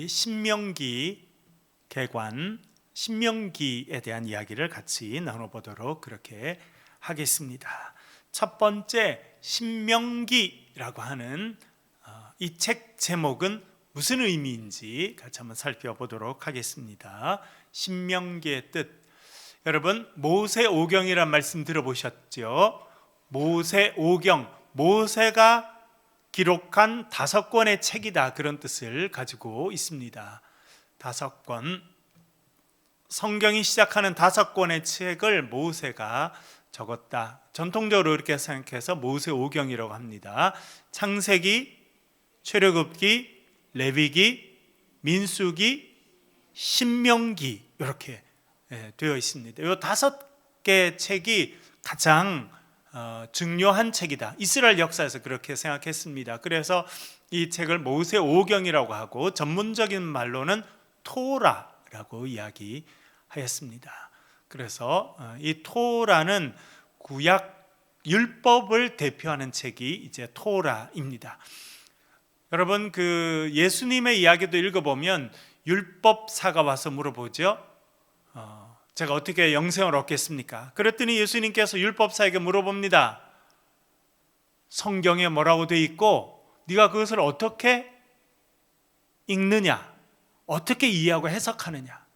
우리 신명기 개관, 신명기에 대한 이야기를 같이 나눠보도록 그렇게 하겠습니다. 첫 번째, 신명기라고 하는 이 책 제목은 무슨 의미인지 같이 한번 살펴보도록 하겠습니다. 신명기의 뜻, 여러분 모세오경이란 말씀 들어보셨죠? 모세오경, 모세가 기록한 5권의 책이다, 그런 뜻을 가지고 있습니다. 5권, 성경이 시작하는 5권의 책을 모세가 적었다. 전통적으로 이렇게 생각해서 모세오경이라고 합니다. 창세기, 출애굽기, 레위기, 민수기, 신명기, 이렇게 되어 있습니다. 이 5개 책이 가장 중요한 책이다. 이스라엘 역사에서 그렇게 생각했습니다. 그래서 이 책을 모세오경이라고 하고 전문적인 말로는 토라라고 이야기하였습니다. 그래서 이 토라는 구약 율법을 대표하는 책이 이제 토라입니다. 여러분 그 예수님의 이야기도 읽어보면 율법사가 와서 물어보죠. 제가 어떻게 영생을 얻겠습니까? 그랬더니 예수님께서 율법사에게 물어봅니다. 성경에 뭐라고 되어 있고 네가 그것을 어떻게 읽느냐, 어떻게 이해하고 해석하느냐.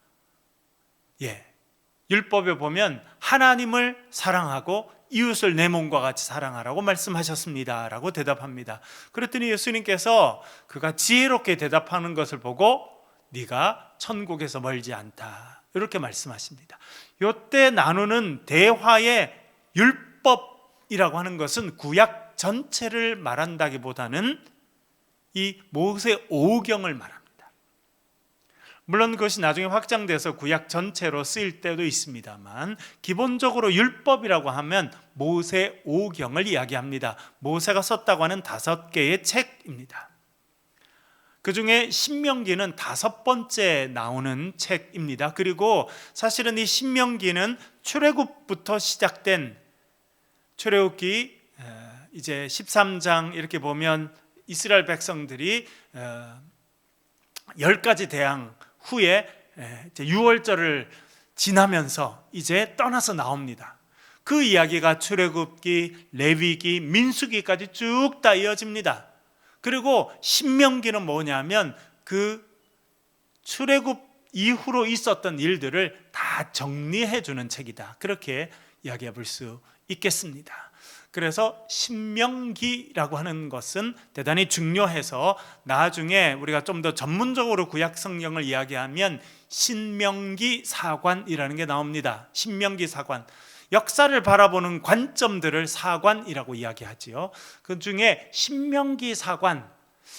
율법에 보면 하나님을 사랑하고 이웃을 내 몸과 같이 사랑하라고 말씀하셨습니다 라고 대답합니다. 그랬더니 예수님께서 그가 지혜롭게 대답하는 것을 보고 네가 천국에서 멀지 않다, 이렇게 말씀하십니다. 이때 나누는 대화의 율법이라고 하는 것은 구약 전체를 말한다기보다는 이 모세오경을 말합니다. 물론 그것이 나중에 확장돼서 구약 전체로 쓰일 때도 있습니다만 기본적으로 율법이라고 하면 모세오경을 이야기합니다. 모세가 썼다고 하는 5개의 책입니다. 그 중에 신명기는 5번째 나오는 책입니다. 그리고 사실은 이 신명기는 출애굽부터 시작된, 출애굽기 이제 13장 이렇게 보면 이스라엘 백성들이 10가지 대항 후에 이제 유월절을 지나면서 이제 떠나서 나옵니다. 그 이야기가 출애굽기, 레위기, 민수기까지 쭉 다 이어집니다. 그리고 신명기는 뭐냐면 그 출애굽 이후로 있었던 일들을 다 정리해 주는 책이다, 그렇게 이야기해 볼 수 있겠습니다. 그래서 신명기라고 하는 것은 대단히 중요해서 나중에 우리가 좀 더 전문적으로 구약 성경을 이야기하면 신명기 사관이라는 게 나옵니다. 신명기 사관, 역사를 바라보는 관점들을 사관이라고 이야기하지요. 그 중에 신명기 사관,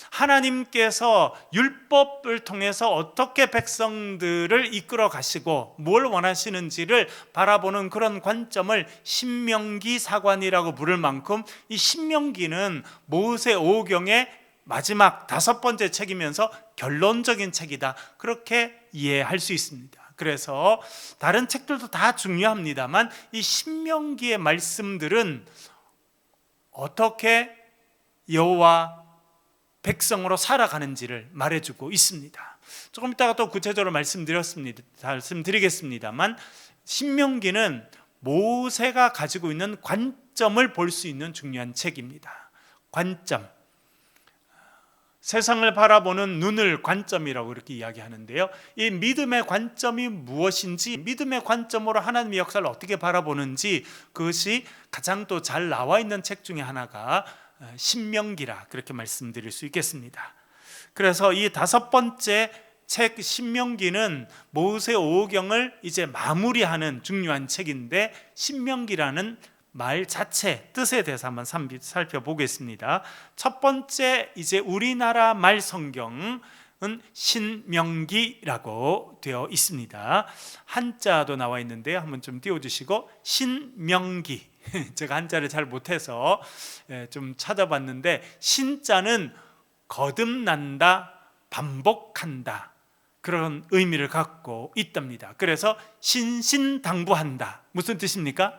하나님께서 율법을 통해서 어떻게 백성들을 이끌어 가시고 뭘 원하시는지를 바라보는 그런 관점을 신명기 사관이라고 부를 만큼 이 신명기는 모세오경의 마지막 5번째 책이면서 결론적인 책이다, 그렇게 이해할 수 있습니다. 그래서 다른 책들도 다 중요합니다만 이 신명기의 말씀들은 어떻게 여호와 백성으로 살아가는지를 말해주고 있습니다. 조금 이따가 또 구체적으로 말씀드리겠습니다만 신명기는 모세가 가지고 있는 관점을 볼 수 있는 중요한 책입니다. 관점, 세상을 바라보는 눈을 관점이라고 이렇게 이야기하는데요, 이 믿음의 관점이 무엇인지, 믿음의 관점으로 하나님의 역사를 어떻게 바라보는지, 그것이 가장 또 잘 나와 있는 책 중에 하나가 신명기라, 그렇게 말씀드릴 수 있겠습니다. 그래서 이 5번째 책 신명기는 모세오경을 이제 마무리하는 중요한 책인데, 신명기라는 말 자체, 뜻에 대해서 한번 살펴보겠습니다. 첫 번째, 이제 우리나라 말 성경은 신명기라고 되어 있습니다. 한자도 나와 있는데요, 한번 좀 띄워주시고, 신명기. 제가 한자를 잘 못해서 좀 찾아봤는데, 신자는 거듭난다, 반복한다, 그런 의미를 갖고 있답니다. 그래서 신신당부한다, 무슨 뜻입니까?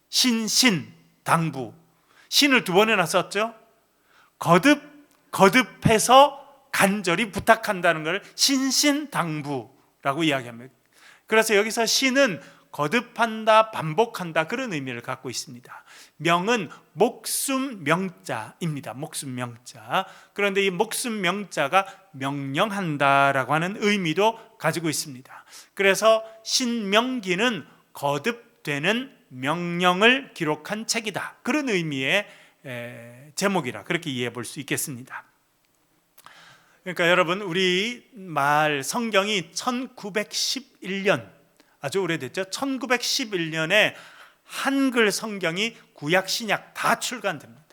신신당부, 신을 2번이나 썼죠. 거듭해서 간절히 부탁한다는 걸 신신당부라고 이야기합니다. 그래서 여기서 신은 거듭한다, 반복한다 그런 의미를 갖고 있습니다. 명은 목숨 명자입니다. 목숨 명자. 그런데 이 목숨 명자가 명령한다라고 하는 의미도 가지고 있습니다. 그래서 신명기는 거듭되는 명령을 기록한 책이다. 그런 의미의 제목이라 그렇게 이해해 볼 수 있겠습니다. 그러니까 여러분, 우리 말 성경이 1911년, 아주 오래됐죠. 1911년에 한글 성경이 구약 신약 다 출간됩니다.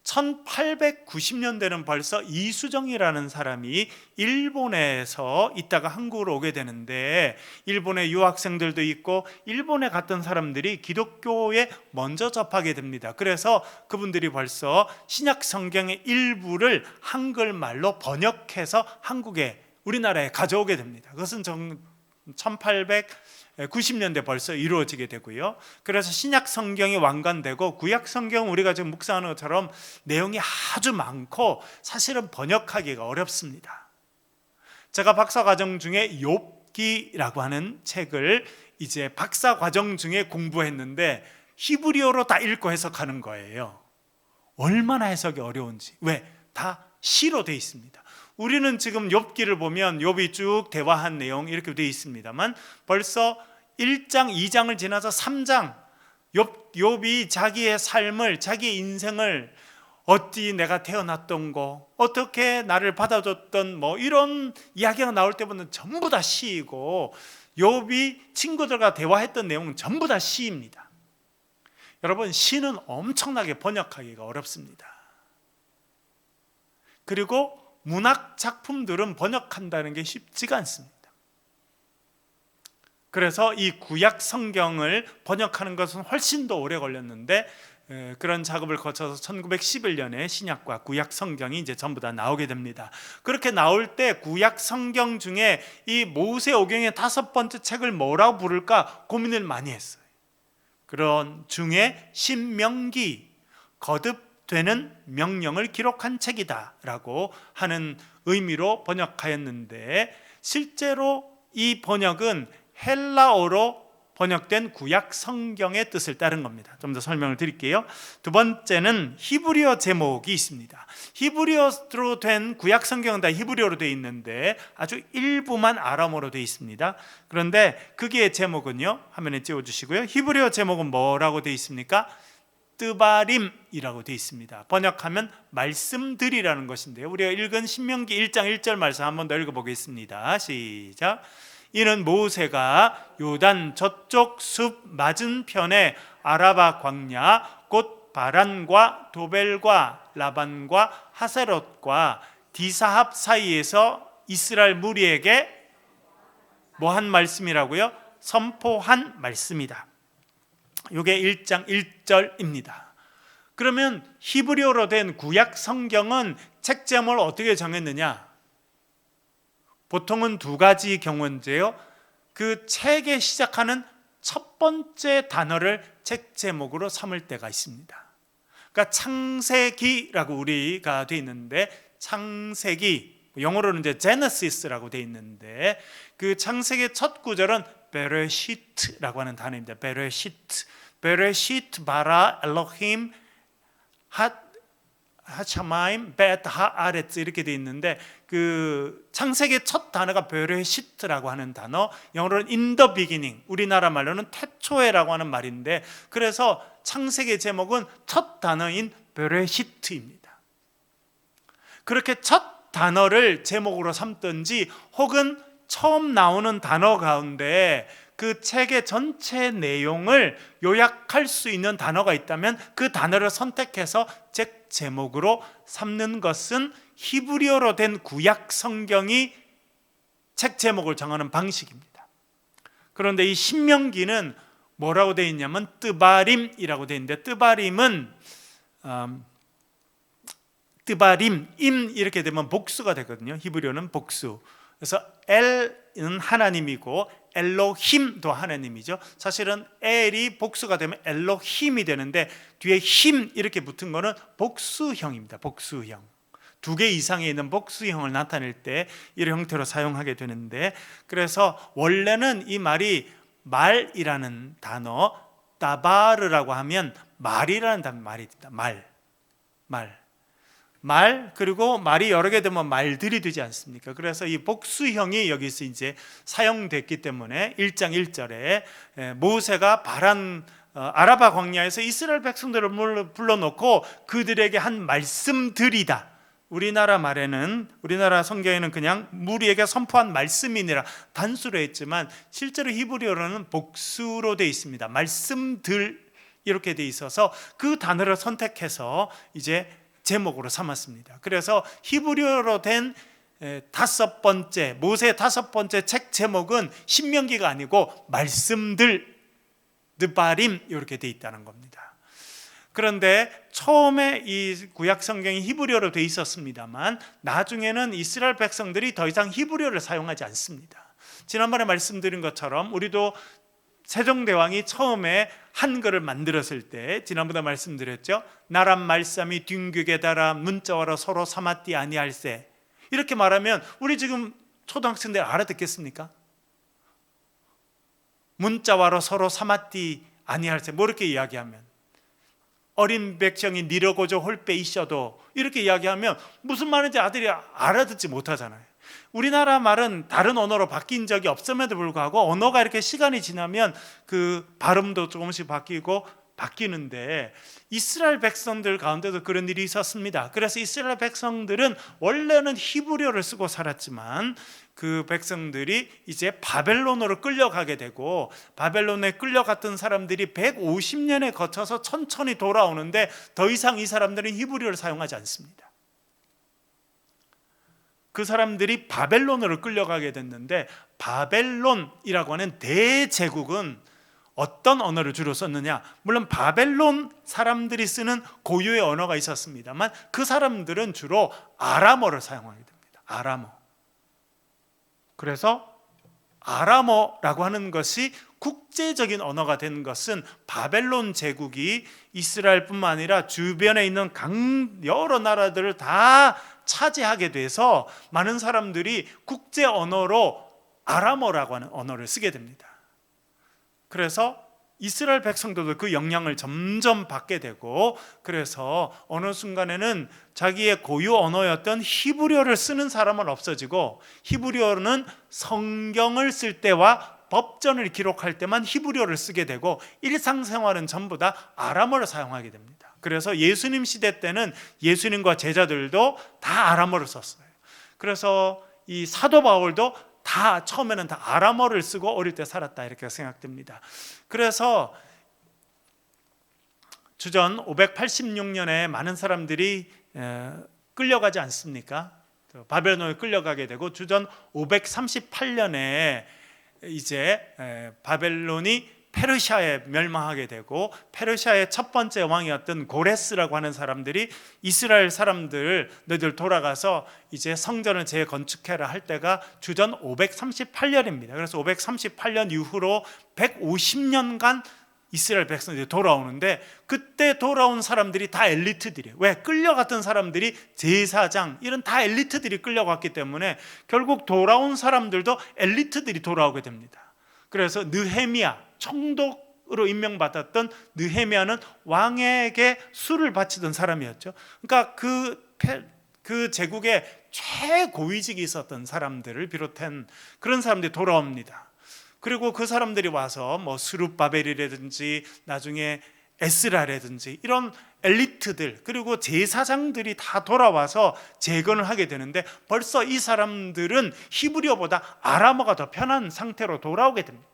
1890년대는 벌써 이수정이라는 사람이 일본에서 있다가 한국으로 오게 되는데, 일본의 유학생들도 있고 일본에 갔던 사람들이 기독교에 먼저 접하게 됩니다. 그래서 그분들이 벌써 신약 성경의 일부를 한글말로 번역해서 한국에, 우리나라에 가져오게 됩니다. 그것은 1890년대 벌써 이루어지게 되고요. 그래서 신약 성경이 완간되고 구약 성경, 우리가 지금 묵상하는 것처럼 내용이 아주 많고 사실은 번역하기가 어렵습니다. 제가 박사 과정 중에 욥기라고 하는 책을 이제 박사 과정 중에 공부했는데 히브리어로 다 읽고 해석하는 거예요. 얼마나 해석이 어려운지. 왜? 다 시로 돼 있습니다. 우리는 지금 욥기를 보면 욥이 쭉 대화한 내용 이렇게 되어 있습니다만, 벌써 1장, 2장을 지나서 3장, 욥이 자기의 삶을, 자기의 인생을, 어찌 내가 태어났던 거, 어떻게 나를 받아줬던 이런 이야기가 나올 때부터는 전부 다 시이고, 욥이 친구들과 대화했던 내용은 전부 다 시입니다. 여러분, 시는 엄청나게 번역하기가 어렵습니다. 그리고 문학 작품들은 번역한다는 게 쉽지가 않습니다. 그래서 이 구약 성경을 번역하는 것은 훨씬 더 오래 걸렸는데, 그런 작업을 거쳐서 1911년에 신약과 구약 성경이 이제 전부 다 나오게 됩니다. 그렇게 나올 때 구약 성경 중에 이 모세오경의 5번째 책을 뭐라고 부를까 고민을 많이 했어요. 그런 중에 신명기, 거듭되는 명령을 기록한 책이다라고 하는 의미로 번역하였는데, 실제로 이 번역은 헬라어로 번역된 구약 성경의 뜻을 따른 겁니다. 좀 더 설명을 드릴게요. 두 번째는 히브리어 제목이 있습니다. 히브리어로 된 구약 성경은 다 히브리어로 되어 있는데 아주 일부만 아람어로 되어 있습니다. 그런데 그게 제목은요, 화면에 띄워주시고요. 히브리어 제목은 뭐라고 되어 있습니까? 뜨바림이라고 되어 있습니다. 번역하면 말씀들이라는 것인데요, 우리가 읽은 신명기 1장 1절 말씀 한 번 더 읽어보겠습니다. 시작. 이는 모세가 요단 저쪽 숲 맞은편에 아라바 광야 곧 바란과 도벨과 라반과 하세롯과 디사합 사이에서 이스라엘 무리에게 뭐한 말씀이라고요? 선포한 말씀이다. 이게 1장 1절입니다. 그러면 히브리어로 된 구약 성경은 책 제목을 어떻게 정했느냐? 보통은 두 가지 경우인데요, 그 책에 시작하는 첫 번째 단어를 책 제목으로 삼을 때가 있습니다. 그러니까 창세기라고 우리가 되어 있는데, 창세기, 영어로는 이제 제네시스라고 되어 있는데, 그 창세기의 첫 구절은 베레시트라고 하는 단어입니다. 베레시트, 베레시트 바라 엘로힘 하차마임 벳 하아레츠 이렇게 되어 있는데, 그 창세기의 첫 단어가 베레시트라고 하는 단어, 영어로는 in the beginning, 우리나라 말로는 태초에라고 하는 말인데, 그래서 창세기의 제목은 첫 단어인 베레시트입니다. 그렇게 첫 단어를 제목으로 삼든지, 혹은 처음 나오는 단어 가운데 그 책의 전체 내용을 요약할 수 있는 단어가 있다면 그 단어를 선택해서 책 제목으로 삼는 것은 히브리어로 된 구약 성경이 책 제목을 정하는 방식입니다. 그런데 이 신명기는 뭐라고 되어 있냐면 뜨바림이라고 되어 있는데, 뜨바림은 뜨바림, 임 이렇게 되면 복수가 되거든요. 히브리어는 복수. 그래서 엘은 하나님이고 엘로힘도 하나님이죠. 사실은 엘이 복수가 되면 엘로힘이 되는데, 뒤에 힘 이렇게 붙은 거는 복수형입니다. 복수형. 두 개 이상에 있는 복수형을 나타낼 때 이런 형태로 사용하게 되는데, 그래서 원래는 이 말이 말이라는 단어, 따바르라고 하면 말이라는 단어, 말입니다. 말, 그리고 말이 여러 개 되면 말들이 되지 않습니까? 그래서 이 복수형이 여기서 이제 사용됐기 때문에 1장 1절에 모세가 바란 아라바 광야에서 이스라엘 백성들을 불러놓고 그들에게 한 말씀들이다. 우리나라 말에는, 우리나라 성경에는 그냥 무리에게 선포한 말씀이니라 단수로 했지만 실제로 히브리어로는 복수로 되어 있습니다. 말씀들 이렇게 되어 있어서 그 단어를 선택해서 이제 제목으로 삼았습니다. 그래서 히브리어로 된 다섯 번째, 모세의 다섯 번째 책 제목은 신명기가 아니고 말씀들, 느바림 이렇게 되어 있다는 겁니다. 그런데 처음에 이 구약 성경이 히브리어로 되어 있었습니다만 나중에는 이스라엘 백성들이 더 이상 히브리어를 사용하지 않습니다. 지난번에 말씀드린 것처럼 우리도 세종대왕이 처음에 한글을 만들었을 때 지난번에 말씀드렸죠. 나란 말씀이 뒹귀게 달아 문자와로 서로 삼았디 아니할세. 이렇게 말하면 우리 지금 초등학생들 알아듣겠습니까? 문자와로 서로 삼았디 아니할세, 뭐 이렇게 이야기하면, 어린 백성이 니러고저 홀빼 있어도 이렇게 이야기하면 무슨 말인지 아들이 알아듣지 못하잖아요. 우리나라 말은 다른 언어로 바뀐 적이 없음에도 불구하고 언어가 이렇게 시간이 지나면 그 발음도 조금씩 바뀌는데 이스라엘 백성들 가운데도 그런 일이 있었습니다. 그래서 이스라엘 백성들은 원래는 히브리어를 쓰고 살았지만 그 백성들이 이제 바벨론으로 끌려가게 되고, 바벨론에 끌려갔던 사람들이 150년에 거쳐서 천천히 돌아오는데 더 이상 이 사람들은 히브리어를 사용하지 않습니다. 그 사람들이 바벨론으로 끌려가게 됐는데, 바벨론이라고 하는 대제국은 어떤 언어를 주로 썼느냐? 물론 바벨론 사람들이 쓰는 고유의 언어가 있었습니다만 그 사람들은 주로 아람어를 사용하게 됩니다. 아람어. 그래서 아람어라고 하는 것이 국제적인 언어가 된 것은 바벨론 제국이 이스라엘뿐만 아니라 주변에 있는 여러 나라들을 다 차지하게 돼서 많은 사람들이 국제 언어로 아람어라고 하는 언어를 쓰게 됩니다. 그래서 이스라엘 백성들도 그 영향을 점점 받게 되고, 그래서 어느 순간에는 자기의 고유 언어였던 히브리어를 쓰는 사람은 없어지고, 히브리어는 성경을 쓸 때와 법전을 기록할 때만 히브리어를 쓰게 되고, 일상생활은 전부 다 아람어를 사용하게 됩니다. 그래서 예수님 시대 때는 예수님과 제자들도 다 아람어를 썼어요. 그래서 이 사도 바울도 다 처음에는 다 아람어를 쓰고 어릴 때 살았다 이렇게 생각됩니다. 그래서 주전 586년에 많은 사람들이 끌려가지 않습니까? 바벨론에 끌려가게 되고, 주전 538년에 이제 바벨론이 페르시아에 멸망하게 되고, 페르시아의 첫 번째 왕이었던 고레스라고 하는 사람들이 이스라엘 사람들 너희들 돌아가서 이제 성전을 재건축해라 할 때가 주전 538년입니다. 그래서 538년 이후로 150년간 이스라엘 백성들이 돌아오는데, 그때 돌아온 사람들이 다 엘리트들이에요. 왜? 끌려갔던 사람들이 제사장 이런 다 엘리트들이 끌려갔기 때문에 결국 돌아온 사람들도 엘리트들이 돌아오게 됩니다. 그래서 느헤미야, 총독으로 임명받았던 느헤미야는 왕에게 술을 바치던 사람이었죠. 그러니까 그 제국의 최고위직이 있었던 사람들을 비롯한 그런 사람들이 돌아옵니다. 그리고 그 사람들이 와서 뭐 스룹바벨이라든지 나중에 에스라라든지 이런 엘리트들, 그리고 제사장들이 다 돌아와서 재건을 하게 되는데, 벌써 이 사람들은 히브리어보다 아람어가 더 편한 상태로 돌아오게 됩니다.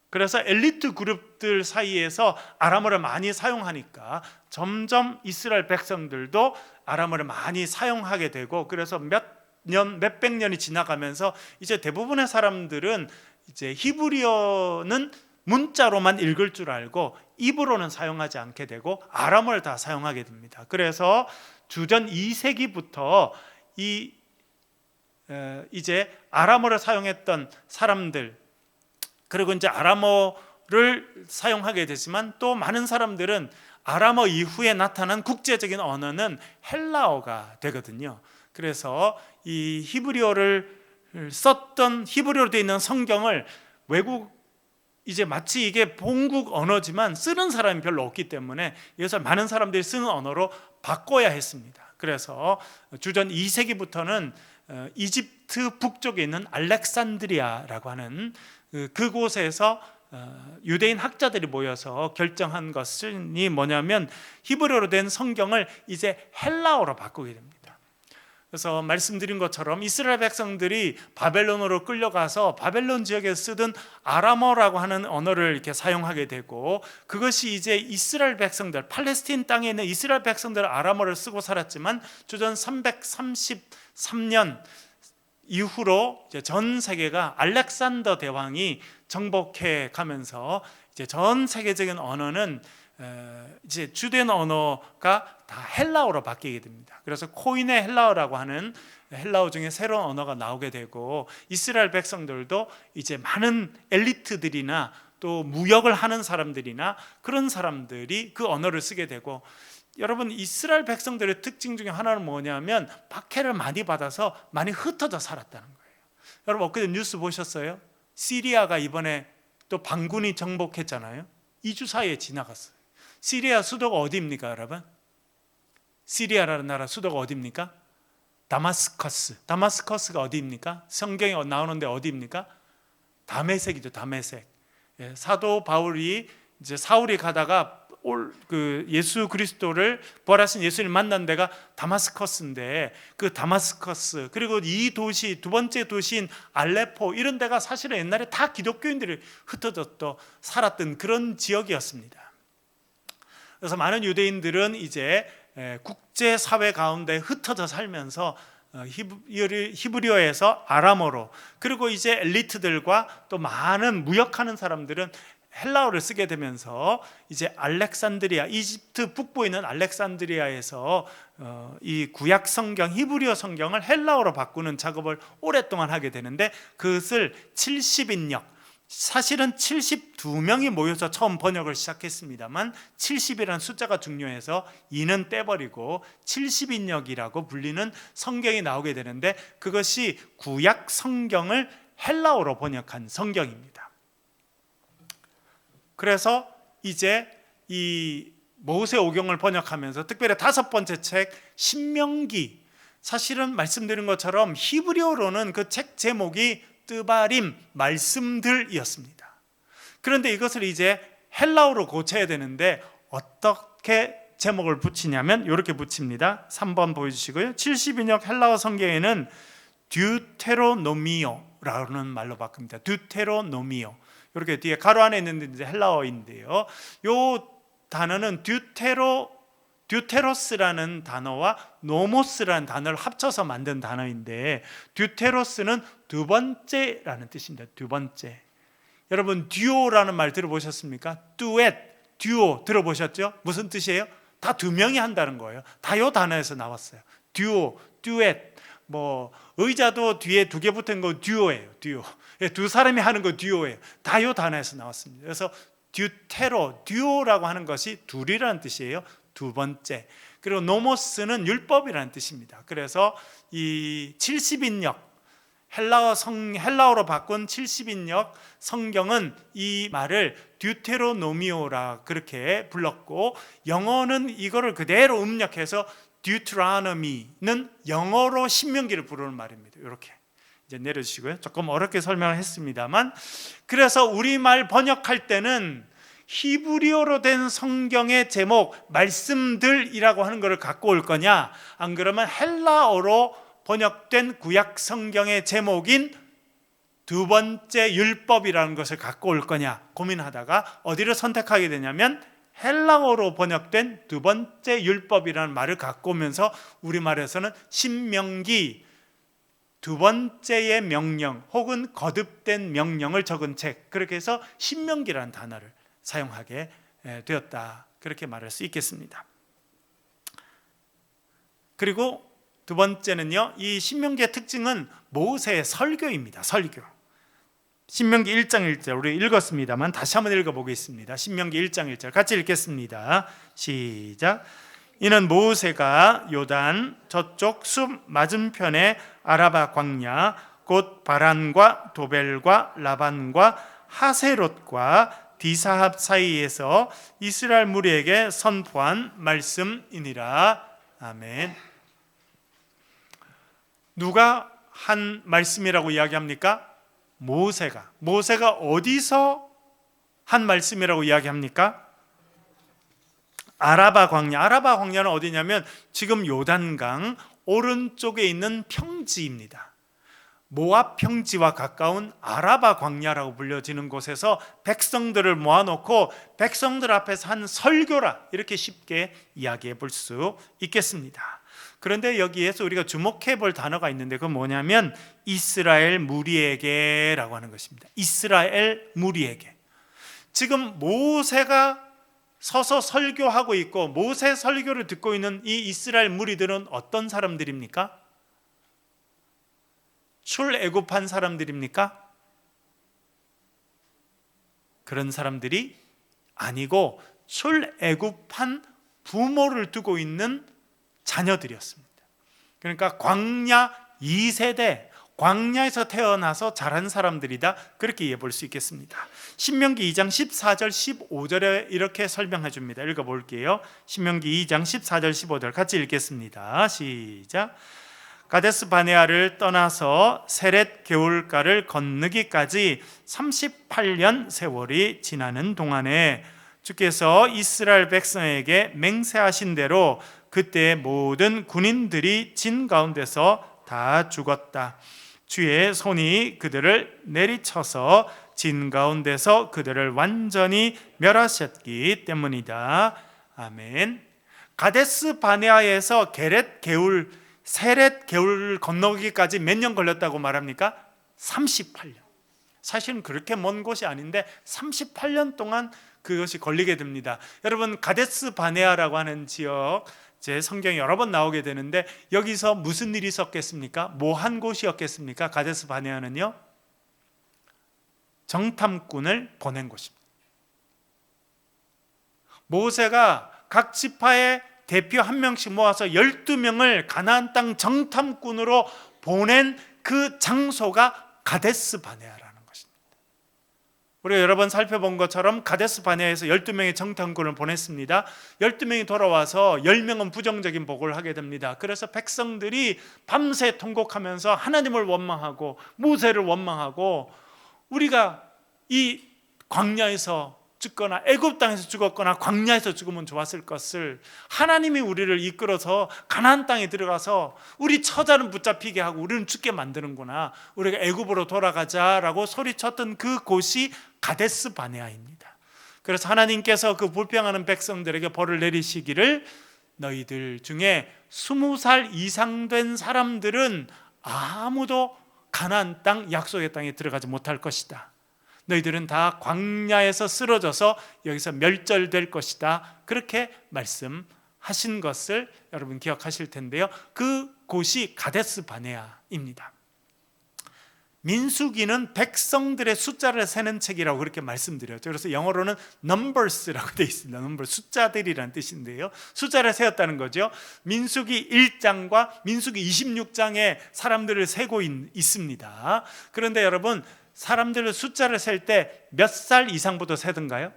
그래서 엘리트 그룹들 사이에서 아람어를 많이 사용하니까 점점 이스라엘 백성들도 아람어를 많이 사용하게 되고, 그래서 몇백 년이 지나가면서 이제 대부분의 사람들은 이제 히브리어는 문자로만 읽을 줄 알고 입으로는 사용하지 않게 되고 아람어를 다 사용하게 됩니다. 그래서 주전 2세기부터 이제 아람어를 사용했던 사람들, 그리고 이제 아람어 사용하게 되지만 또 많은 사람들은 아람어 이후에 나타난 국제적인 언어는 헬라어가 되거든요. 그래서 이 히브리어를 썼던 히브리어로 되어 있는 성경을 외국 이제 마치 이게 본국 언어지만 쓰는 사람이 별로 없기 때문에 이것을 많은 사람들이 쓰는 언어로 바꿔야 했습니다. 그래서 주전 2세기부터는 이집트 북쪽에 있는 알렉산드리아라고 하는 그곳에서 유대인 학자들이 모여서 결정한 것이 뭐냐면 히브리어로 된 성경을 이제 헬라어로 바꾸게 됩니다. 그래서 말씀드린 것처럼 이스라엘 백성들이 바벨론으로 끌려가서 바벨론 지역에 쓰던 아람어라고 하는 언어를 이렇게 사용하게 되고, 그것이 이제 이스라엘 백성들, 팔레스틴 땅에 있는 이스라엘 백성들 아람어를 쓰고 살았지만 주전 333년 이후로 이제 전 세계가 알렉산더 대왕이 정복해 가면서 이제 전 세계적인 언어는 이제 주된 언어가 다 헬라어로 바뀌게 됩니다. 그래서 코인의 헬라어라고 하는 헬라어 중에 새로운 언어가 나오게 되고, 이스라엘 백성들도 이제 많은 엘리트들이나 또 무역을 하는 사람들이나 그런 사람들이 그 언어를 쓰게 되고, 여러분 이스라엘 백성들의 특징 중에 하나는 뭐냐면 박해를 많이 받아서 많이 흩어져 살았다는 거예요. 여러분 엊그제 뉴스 보셨어요? 시리아가 이번에 또 반군이 정복했잖아요. 2주 사이에 지나갔어요. 시리아 수도가 어디입니까, 여러분? 시리아라는 나라 수도가 어디입니까? 다마스커스. 다마스커스가 어디입니까? 성경에 나오는데 어디입니까? 다메섹이죠, 다메섹. 사도 바울이 이제 사울이 가다가 예수 그리스도를 부활하신 예수를 만난 데가 다마스커스인데, 그 다마스커스 그리고 이 도시 두 번째 도시인 알레포 이런 데가 사실은 옛날에 다 기독교인들이 흩어졌던 살았던 그런 지역이었습니다. 그래서 많은 유대인들은 이제 국제 사회 가운데 흩어져 살면서 히브리어에서 아람어로, 그리고 이제 엘리트들과 또 많은 무역하는 사람들은 헬라어를 쓰게 되면서 이제 알렉산드리아, 이집트 북부에 있는 알렉산드리아에서 이 구약 성경, 히브리어 성경을 헬라어로 바꾸는 작업을 오랫동안 하게 되는데, 그것을 70인역, 사실은 72명이 모여서 처음 번역을 시작했습니다만 70이라는 숫자가 중요해서 2는 떼버리고 70인역이라고 불리는 성경이 나오게 되는데, 그것이 구약 성경을 헬라어로 번역한 성경입니다. 그래서 이제 이 모세오경을 번역하면서 특별히 5번째 책 신명기, 사실은 말씀드린 것처럼 히브리어로는 그 책 제목이 뜨바림, 말씀들이었습니다. 그런데 이것을 이제 헬라어로 고쳐야 되는데 어떻게 제목을 붙이냐면 이렇게 붙입니다. 3번 보여주시고요. 70인역 헬라어 성경에는 듀테로노미오라는 말로 바꿉니다. 듀테로노미오. 이렇게 뒤에 가로 안에 있는 이제 헬라어인데요. 이 단어는 듀테로스라는 단어와 노모스라는 단어를 합쳐서 만든 단어인데, 듀테로스는 두 번째라는 뜻입니다. 두 번째. 여러분 듀오라는 말 들어보셨습니까? 듀엣, 듀오 들어보셨죠? 무슨 뜻이에요? 다 두 명이 한다는 거예요. 다 이 단어에서 나왔어요. 듀오, 듀엣. 뭐 의자도 뒤에 두 개 붙은 거 듀오예요. 듀오. 두 사람이 하는 거 듀오예요. 다 이 단어에서 나왔습니다. 그래서 듀오라고 하는 것이 둘이라는 뜻이에요. 두 번째. 그리고 노모스는 율법이라는 뜻입니다. 그래서 이 70인역 헬라어로 바꾼 70인역 성경은 이 말을 듀테로노미오라 그렇게 불렀고, 영어는 이거를 그대로 음력해서 듀트라노미는 영어로 신명기를 부르는 말입니다. 이렇게 이제 내려주시고요. 조금 어렵게 설명을 했습니다만, 그래서 우리말 번역할 때는 히브리어로 된 성경의 제목 말씀들이라고 하는 것을 갖고 올 거냐, 안 그러면 헬라어로 번역된 구약 성경의 제목인 두 번째 율법이라는 것을 갖고 올 거냐 고민하다가 어디를 선택하게 되냐면 헬라어로 번역된 두 번째 율법이라는 말을 갖고 오면서 우리말에서는 신명기, 두 번째의 명령 혹은 거듭된 명령을 적은 책, 그렇게 해서 신명기라는 단어를 사용하게 되었다, 그렇게 말할 수 있겠습니다. 그리고 두 번째는요, 이 신명기의 특징은 모세의 설교입니다. 설교. 신명기 1장 1절 우리 읽었습니다만 다시 한번 읽어보겠습니다. 신명기 1장 1절 같이 읽겠습니다. 시작. 이는 모세가 요단 저쪽 숲 맞은편의 아라바 광야 곧 바란과 도벨과 라반과 하세롯과 디사합 사이에서 이스라엘 무리에게 선포한 말씀이니라. 아멘. 누가 한 말씀이라고 이야기합니까? 모세가 어디서 한 말씀이라고 이야기합니까? 아라바 광야는 어디냐면 지금 요단강 오른쪽에 있는 평지입니다. 모압 평지와 가까운 아라바 광야라고 불려지는 곳에서 백성들을 모아놓고 백성들 앞에서 한 설교라 이렇게 쉽게 이야기해 볼 수 있겠습니다. 그런데 여기에서 우리가 주목해 볼 단어가 있는데 그건 뭐냐면 이스라엘 무리에게 라고 하는 것입니다. 이스라엘 무리에게. 지금 모세가 서서 설교하고 있고 모세 설교를 듣고 있는 이 이스라엘 무리들은 어떤 사람들입니까? 출애굽한 사람들입니까? 그런 사람들이 아니고 출애굽한 부모를 두고 있는 자녀들이었습니다. 그러니까 광야 2세대, 광야에서 태어나서 자란 사람들이다, 그렇게 이해해 볼 수 있겠습니다. 신명기 2장 14절 15절에 이렇게 설명해 줍니다. 읽어볼게요. 신명기 2장 14절 15절 같이 읽겠습니다. 시작. 가데스 바네아를 떠나서 세렛 개울가를 건너기까지 38년 세월이 지나는 동안에 주께서 이스라엘 백성에게 맹세하신 대로 그때 모든 군인들이 진 가운데서 다 죽었다. 주의 손이 그들을 내리쳐서 진 가운데서 그들을 완전히 멸하셨기 때문이다. 아멘. 가데스 바네아에서 세렛 개울을 건너기까지 몇 년 걸렸다고 말합니까? 38년. 사실은 그렇게 먼 곳이 아닌데 38년 동안 그것이 걸리게 됩니다. 여러분, 가데스 바네아라고 하는 지역, 제 성경에 여러 번 나오게 되는데 여기서 무슨 일이 있었겠습니까? 뭐 한 곳이었겠습니까? 가데스 바네아는요, 정탐꾼을 보낸 곳입니다. 모세가 각 지파의 대표 한 명씩 모아서 12명을 가나안 땅 정탐꾼으로 보낸 그 장소가 가데스 바네아라는 것입니다. 우리가 여러 번 살펴본 것처럼 가데스 바네아에서 12명의 정탐꾼을 보냈습니다. 12명이 돌아와서 10명은 부정적인 보고를 하게 됩니다. 그래서 백성들이 밤새 통곡하면서 하나님을 원망하고 모세를 원망하고, 우리가 이 광야에서 죽거나 애굽 땅에서 죽었거나 광야에서 죽으면 좋았을 것을 하나님이 우리를 이끌어서 가나안 땅에 들어가서 우리 처자는 붙잡히게 하고 우리는 죽게 만드는구나, 우리가 애굽으로 돌아가자라고 소리쳤던 그 곳이 가데스 바네아입니다. 그래서 하나님께서 그 불평하는 백성들에게 벌을 내리시기를, 너희들 중에 20살 이상 된 사람들은 아무도 가나안 땅, 약속의 땅에 들어가지 못할 것이다. 너희들은 다 광야에서 쓰러져서 여기서 멸절될 것이다. 그렇게 말씀하신 것을 여러분 기억하실 텐데요. 그 곳이 가데스 바네아입니다. 민수기는 백성들의 숫자를 세는 책이라고 그렇게 말씀드렸죠. 그래서 영어로는 numbers라고 되어 있습니다. numbers, 숫자들이라는 뜻인데요, 숫자를 세었다는 거죠. 민수기 1장과 민수기 26장에 사람들을 세고 있습니다. 그런데 여러분, 사람들의 숫자를 셀 때 몇 살 이상부터 세던가요?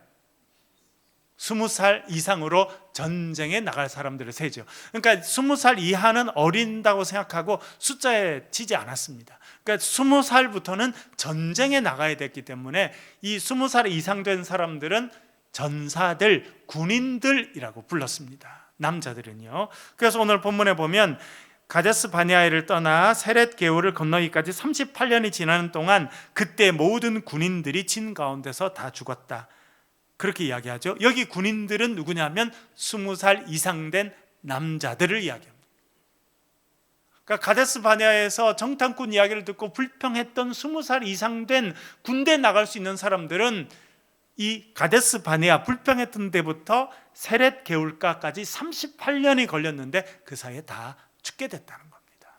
20살 이상으로 전쟁에 나갈 사람들을 세죠. 그러니까 20살 이하는 어린다고 생각하고 숫자에 치지 않았습니다. 그러니까 20살부터는 전쟁에 나가야 됐기 때문에 이 20살 이상 된 사람들은 전사들, 군인들이라고 불렀습니다. 남자들은요. 그래서 오늘 본문에 보면 가데스 바네아를 떠나 세렛 개울을 건너기까지 38년이 지나는 동안 그때 모든 군인들이 진 가운데서 다 죽었다, 그렇게 이야기하죠. 여기 군인들은 누구냐면 20살 이상 된 남자들을 이야기합니다. 그러니까 가데스 바네아에서 정탐꾼 이야기를 듣고 불평했던 20살 이상 된 군대 나갈 수 있는 사람들은 이 가데스 바네아 불평했던 데부터 세렛 개울가까지 38년이 걸렸는데 그 사이에 다 죽게 됐다는 겁니다.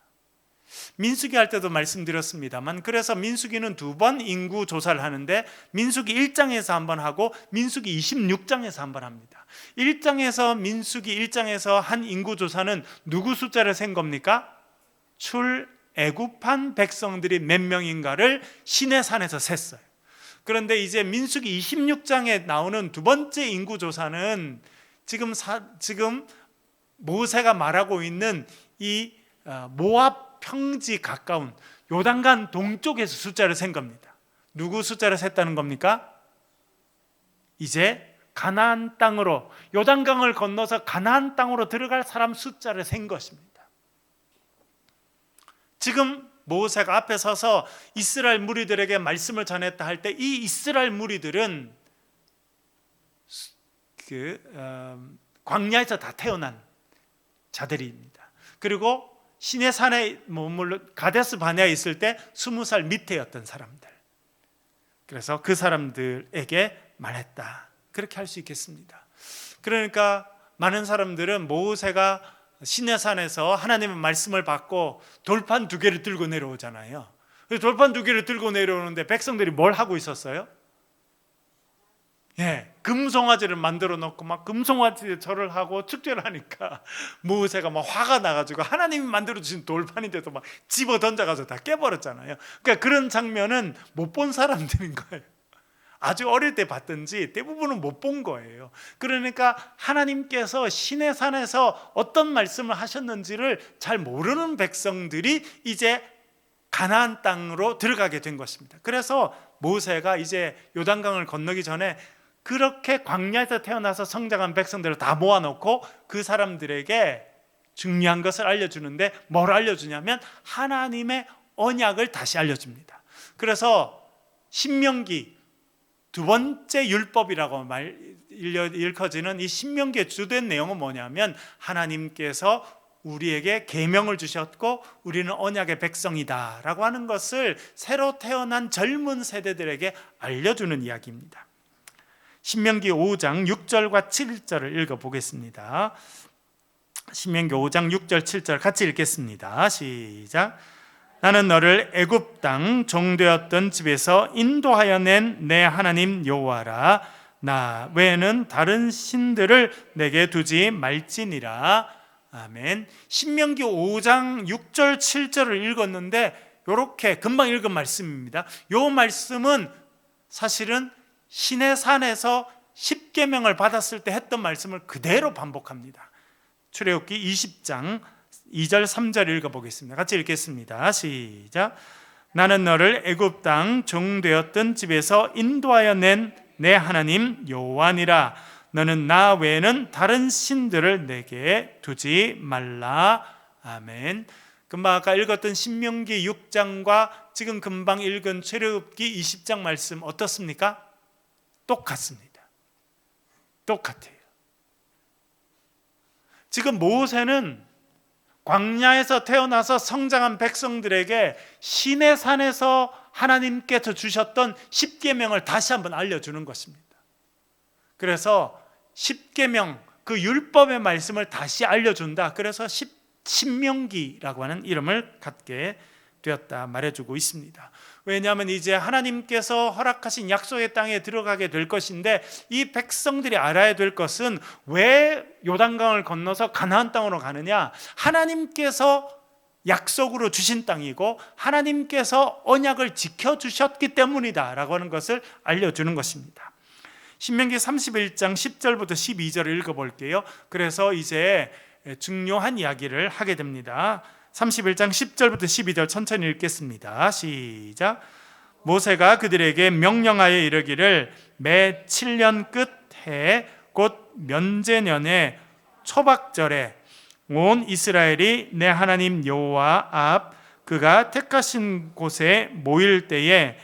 민수기 할 때도 말씀드렸습니다만, 그래서 민수기는 2번 인구 조사를 하는데 민수기 1장에서 한 번 하고 민수기 26장에서 한 번 합니다. 1장에서 민수기 1장에서 한 인구 조사는 누구 숫자를 센 겁니까? 출애굽한 백성들이 몇 명인가를 시내산에서 셌어요. 그런데 이제 민수기 26장에 나오는 두 번째 인구 조사는 지금 모세가 말하고 있는 이 모압 평지 가까운 요단강 동쪽에서 숫자를 센 겁니다. 누구 숫자를 셌다는 겁니까? 이제 가나안 땅으로, 요단강을 건너서 가나안 땅으로 들어갈 사람 숫자를 센 것입니다. 지금 모세가 앞에 서서 이스라엘 무리들에게 말씀을 전했다 할 때 이 이스라엘 무리들은 광야에서 다 태어난 자들입니다. 그리고 시내산에 머물러 가데스 바네아에 있을 때 20살 밑에였던 사람들. 그래서 그 사람들에게 말했다. 그렇게 할 수 있겠습니다. 그러니까 많은 사람들은 모세가 시내산에서 하나님의 말씀을 받고 돌판 2개를 들고 내려오잖아요. 돌판 2개를 들고 내려오는데 백성들이 뭘 하고 있었어요? 금송아지를 만들어 놓고 막 금송아지 절을 하고 축제를 하니까 모세가 막 화가 나가지고 하나님이 만들어 주신 돌판인데도 막 집어 던져가지고 다 깨버렸잖아요. 그러니까 그런 장면은 못 본 사람들인 거예요. 아주 어릴 때 봤든지 대부분은 못 본 거예요. 그러니까 하나님께서 시내산에서 어떤 말씀을 하셨는지를 잘 모르는 백성들이 이제 가나안 땅으로 들어가게 된 것입니다. 그래서 모세가 이제 요단강을 건너기 전에 그렇게 광야에서 태어나서 성장한 백성들을 다 모아놓고 그 사람들에게 중요한 것을 알려주는데 뭘 알려주냐면 하나님의 언약을 다시 알려줍니다. 그래서 신명기 2번째 율법이라고 일컬어지는 이 신명기의 주된 내용은 뭐냐면 하나님께서 우리에게 계명을 주셨고 우리는 언약의 백성이다 라고 하는 것을 새로 태어난 젊은 세대들에게 알려주는 이야기입니다. 신명기 5장 6절과 7절을 읽어보겠습니다. 신명기 5장 6절 7절 같이 읽겠습니다. 시작. 나는 너를 애굽 땅 종되었던 집에서 인도하여 낸 내 하나님 여호와라. 나 외에는 다른 신들을 내게 두지 말지니라. 아멘. 신명기 5장 6절 7절을 읽었는데 이렇게 금방 읽은 말씀입니다. 이 말씀은 사실은 시내산에서 10계명을 받았을 때 했던 말씀을 그대로 반복합니다. 출애굽기 20장 2절 3절 읽어보겠습니다. 같이 읽겠습니다. 시작. 나는 너를 애굽 땅 종되었던 집에서 인도하여 낸 내 하나님 여호와니라. 너는 나 외에는 다른 신들을 내게 두지 말라. 아멘. 금방 아까 읽었던 신명기 6장과 지금 금방 읽은 출애굽기 20장 말씀 어떻습니까? 똑같습니다. 똑같아요. 지금 모세는 광야에서 태어나서 성장한 백성들에게 시내산에서 하나님께서 주셨던 10계명을 다시 한번 알려주는 것입니다. 그래서 10계명, 그 율법의 말씀을 다시 알려준다. 그래서 신명기라고 하는 이름을 갖게 되었다 말해주고 있습니다. 왜냐하면 이제 하나님께서 허락하신 약속의 땅에 들어가게 될 것인데 이 백성들이 알아야 될 것은 왜 요단강을 건너서 가나안 땅으로 가느냐? 하나님께서 약속으로 주신 땅이고 하나님께서 언약을 지켜주셨기 때문이다 라고 하는 것을 알려주는 것입니다. 신명기 31장 10절부터 12절을 읽어볼게요. 그래서 이제 중요한 이야기를 하게 됩니다. 31장 10절부터 12절 천천히 읽겠습니다. 시작. 모세가 그들에게 명령하여 이르기를 매 7년 끝해 곧 면제년의 초박절에 온 이스라엘이 내 하나님 여호와 앞 그가 택하신 곳에 모일 때에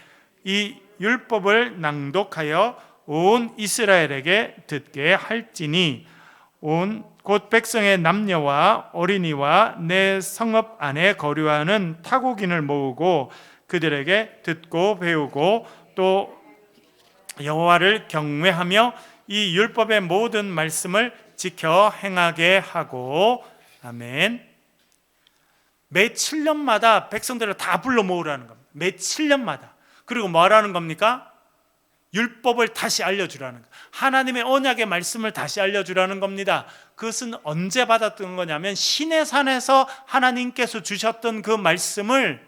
이 율법을 낭독하여 온 이스라엘에게 듣게 할지니 곧 백성의 남녀와 어린이와 내 성읍 안에 거류하는 타국인을 모으고 그들에게 듣고 배우고 또 여호와를 경외하며 이 율법의 모든 말씀을 지켜 행하게 하고. 아멘. 매 7년마다 백성들을 다 불러 모으라는 겁니다. 매 7년마다. 그리고 뭐 하라는 겁니까? 율법을 다시 알려주라는 거. 하나님의 언약의 말씀을 다시 알려주라는 겁니다. 그것은 언제 받았던 거냐면 시내산에서 하나님께서 주셨던 그 말씀을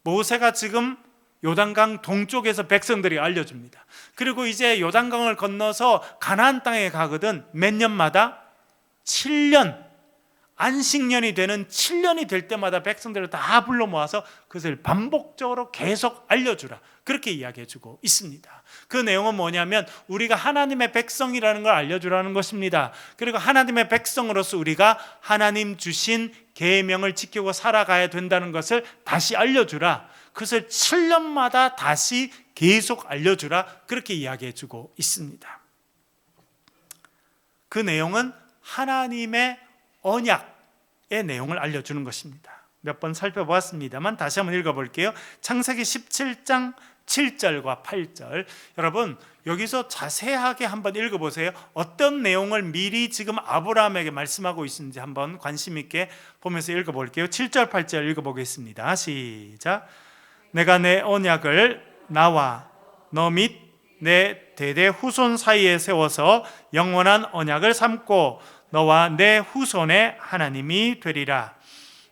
모세가 지금 요단강 동쪽에서 백성들이 알려줍니다. 그리고 이제 요단강을 건너서 가나안 땅에 가거든. 몇 년마다? 7년, 안식년이 되는 7년이 될 때마다 백성들을 다 불러 모아서 그것을 반복적으로 계속 알려주라, 그렇게 이야기해주고 있습니다. 그 내용은 뭐냐면 우리가 하나님의 백성이라는 걸 알려주라는 것입니다. 그리고 하나님의 백성으로서 우리가 하나님 주신 계명을 지키고 살아가야 된다는 것을 다시 알려주라, 그것을 7년마다 다시 계속 알려주라, 그렇게 이야기해주고 있습니다. 그 내용은 하나님의 언약의 내용을 알려주는 것입니다. 몇 번 살펴보았습니다만 다시 한번 읽어볼게요. 창세기 17장 7절과 8절. 여러분 여기서 자세하게 한번 읽어보세요. 어떤 내용을 미리 지금 아브라함에게 말씀하고 있는지 한번 관심 있게 보면서 읽어볼게요. 7절 8절 읽어보겠습니다. 시작. 내가 내 언약을 나와 너 및 내 대대 후손 사이에 세워서 영원한 언약을 삼고 너와 내 후손의 하나님이 되리라.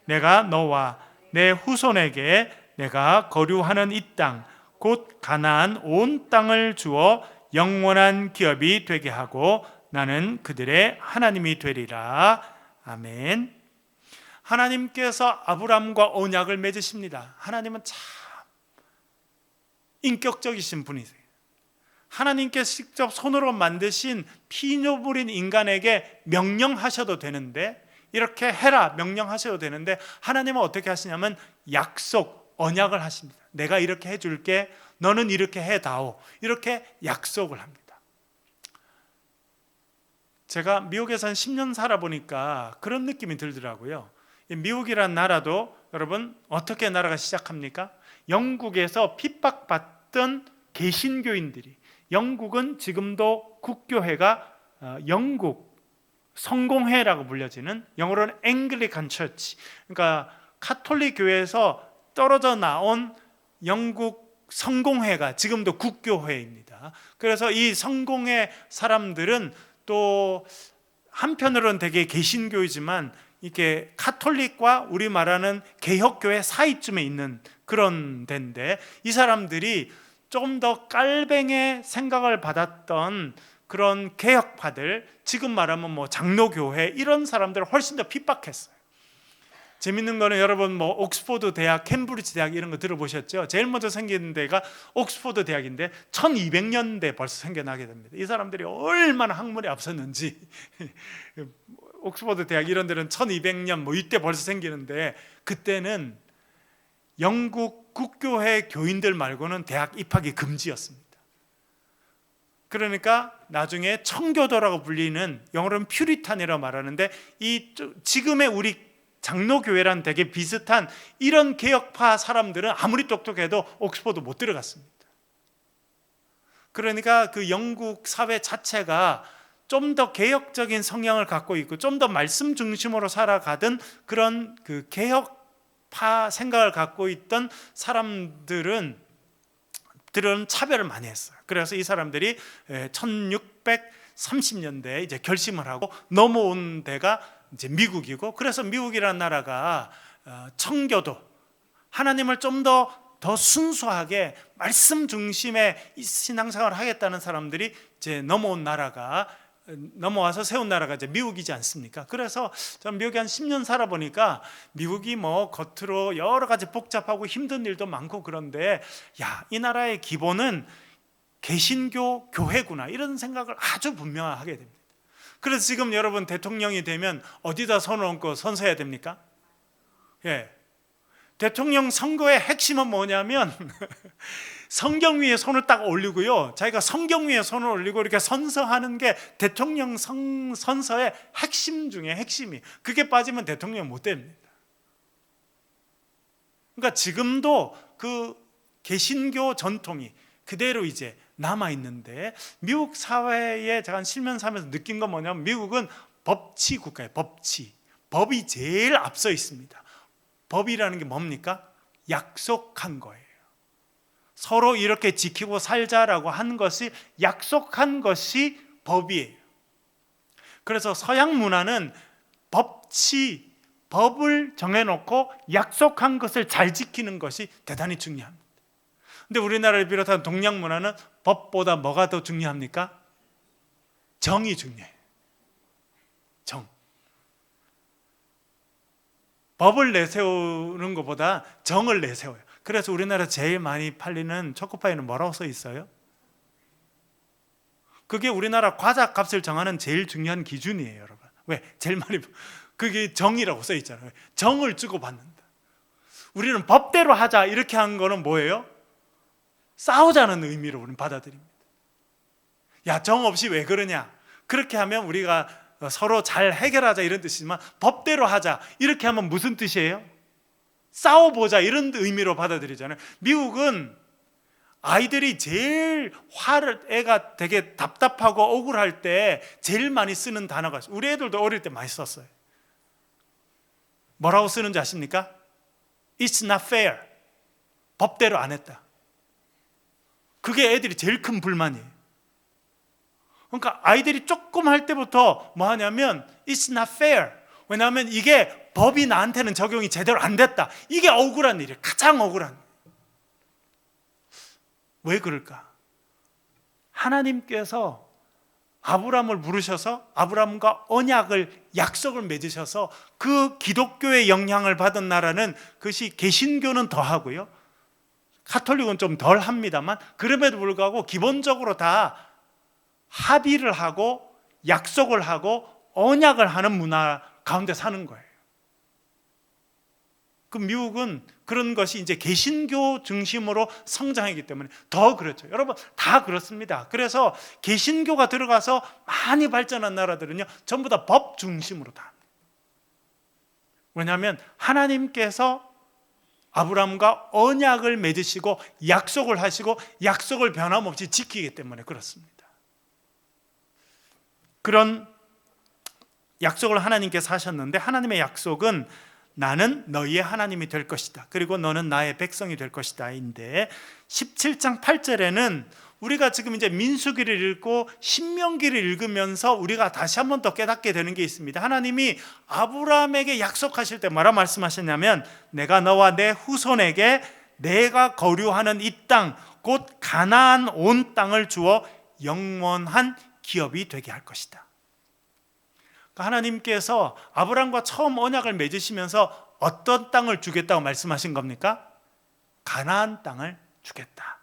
내가 너와 내 후손에게 내가 거류하는 이 땅 곧 가나안 온 땅을 주어 영원한 기업이 되게 하고 나는 그들의 하나님이 되리라. 아멘. 하나님께서 아브라함과 언약을 맺으십니다. 하나님은 참 인격적이신 분이세요. 하나님께서 직접 손으로 만드신 피조물인 인간에게 명령하셔도 되는데, 이렇게 해라 명령하셔도 되는데, 하나님은 어떻게 하시냐면 약속, 언약을 하십니다. 내가 이렇게 해줄게, 너는 이렇게 해다오, 이렇게 약속을 합니다. 제가 미국에서 한 10년 살아보니까 그런 느낌이 들더라고요. 미국이란 나라도 여러분 어떻게 나라가 시작합니까? 영국에서 핍박받던 개신교인들이, 영국은 지금도 국교회가 영국 성공회라고 불려지는, 영어로는 앵글리칸 처치, 그러니까 카톨릭 교회에서 떨어져 나온 영국 성공회가 지금도 국교회입니다. 그래서 이 성공회 사람들은 또 한편으로는 되게 개신교이지만 이게 카톨릭과 우리 말하는 개혁교회 사이쯤에 있는 그런 데인데, 이 사람들이 조금 더 깔뱅의 생각을 받았던 그런 개혁파들, 지금 말하면 뭐 장로교회, 이런 사람들을 훨씬 더 핍박했어요. 재밌는 거는 여러분 뭐 옥스포드 대학, 캠브리지 대학 이런 거 들어보셨죠? 제일 먼저 생긴 데가 옥스포드 대학인데 1200년대 벌써 생겨나게 됩니다. 이 사람들이 얼마나 학문에 앞섰는지 옥스포드 대학 이런 데는 1200년 뭐 이때 벌써 생기는데, 그때는 영국 국교회 교인들 말고는 대학 입학이 금지였습니다. 그러니까 나중에 청교도라고 불리는, 영어로는 퓨리탄이라고 말하는데, 이 지금의 우리 장로교회랑 되게 비슷한 이런 개혁파 사람들은 아무리 똑똑해도 옥스포드 못 들어갔습니다. 그러니까 그 영국 사회 자체가 좀 더 개혁적인 성향을 갖고 있고 좀 더 말씀 중심으로 살아가던 그런 그 개혁파 생각을 갖고 있던 사람들은 차별을 많이 했어요. 그래서 이 사람들이 1630년대에 이제 결심을 하고 넘어온 데가 이제 미국이고, 그래서 미국이라는 나라가 청교도, 하나님을 좀 더 순수하게 말씀 중심의 신앙생활을 하겠다는 사람들이 이제 넘어와서 세운 나라가 이제 미국이지 않습니까? 그래서 저는 미국에 한 10년 살아보니까 미국이 뭐 겉으로 여러 가지 복잡하고 힘든 일도 많고 그런데, 야, 이 나라의 기본은 개신교 교회구나, 이런 생각을 아주 분명하게 됩니다. 그래서 지금 여러분 대통령이 되면 어디다 손을 얹고 선서해야 됩니까? 예. 대통령 선거의 핵심은 뭐냐면 성경 위에 손을 딱 올리고요, 자기가 성경 위에 손을 올리고 이렇게 선서하는 게 대통령 선서의 핵심 중에 핵심이, 그게 빠지면 대통령 못 됩니다. 그러니까 지금도 그 개신교 전통이 그대로 이제 남아 있는데, 미국 사회에 제가 실면하면서 느낀 건 뭐냐면, 미국은 법치 국가예요. 법이 제일 앞서 있습니다. 법이라는 게 뭡니까? 약속한 거예요. 서로 이렇게 지키고 살자라고 한 것이, 약속한 것이 법이에요. 그래서 서양 문화는 법을 정해놓고 약속한 것을 잘 지키는 것이 대단히 중요합니다. 근데 우리나라를 비롯한 동양 문화는 법보다 뭐가 더 중요합니까? 정이 중요해요. 정. 법을 내세우는 것보다 정을 내세워요. 그래서 우리나라 제일 많이 팔리는 초코파이는 뭐라고 써 있어요? 그게 우리나라 과자 값을 정하는 제일 중요한 기준이에요, 여러분. 왜? 제일 많이, 그게 정이라고 써 있잖아요. 정을 주고받는다. 우리는 법대로 하자 이렇게 한 거는 뭐예요? 싸우자는 의미로 우리는 받아들입니다. 야, 정 없이 왜 그러냐? 그렇게 하면 우리가 서로 잘 해결하자 이런 뜻이지만, 법대로 하자 이렇게 하면 무슨 뜻이에요? 싸워보자 이런 의미로 받아들이잖아요. 미국은 아이들이 제일 애가 되게 답답하고 억울할 때 제일 많이 쓰는 단어가 있어요. 우리 애들도 어릴 때 많이 썼어요. 뭐라고 쓰는지 아십니까? It's not fair. 법대로 안 했다. 그게 애들이 제일 큰 불만이에요. 그러니까 아이들이 조금 할 때부터 뭐 하냐면 It's not fair. 왜냐하면 이게 법이 나한테는 적용이 제대로 안 됐다. 이게 억울한 일이에요. 가장 억울한 일. 왜 그럴까? 하나님께서 아브라함을 부르셔서 아브라함과 언약을, 약속을 맺으셔서 그 기독교의 영향을 받은 나라는, 그것이 개신교는 더하고요, 가톨릭은 좀 덜 합니다만, 그럼에도 불구하고 기본적으로 다 합의를 하고 약속을 하고 언약을 하는 문화 가운데 사는 거예요. 그 미국은 그런 것이 이제 개신교 중심으로 성장하기 때문에 더 그렇죠. 여러분 다 그렇습니다. 그래서 개신교가 들어가서 많이 발전한 나라들은요, 전부 다 법 중심으로 다. 왜냐하면 하나님께서 아브라함과 언약을 맺으시고 약속을 하시고 약속을 변함없이 지키기 때문에 그렇습니다. 그런 약속을 하나님께서 하셨는데, 하나님의 약속은 나는 너희의 하나님이 될 것이다, 그리고 너는 나의 백성이 될 것이다 인데, 17장 8절에는 우리가 지금 이제 민수기를 읽고 신명기를 읽으면서 우리가 다시 한 번 더 깨닫게 되는 게 있습니다. 하나님이 아브라함에게 약속하실 때 뭐라 말씀하셨냐면, 내가 너와 내 후손에게 내가 거류하는 이 땅, 곧 가나안 온 땅을 주어 영원한 기업이 되게 할 것이다. 하나님께서 아브라함과 처음 언약을 맺으시면서 어떤 땅을 주겠다고 말씀하신 겁니까? 가나안 땅을 주겠다.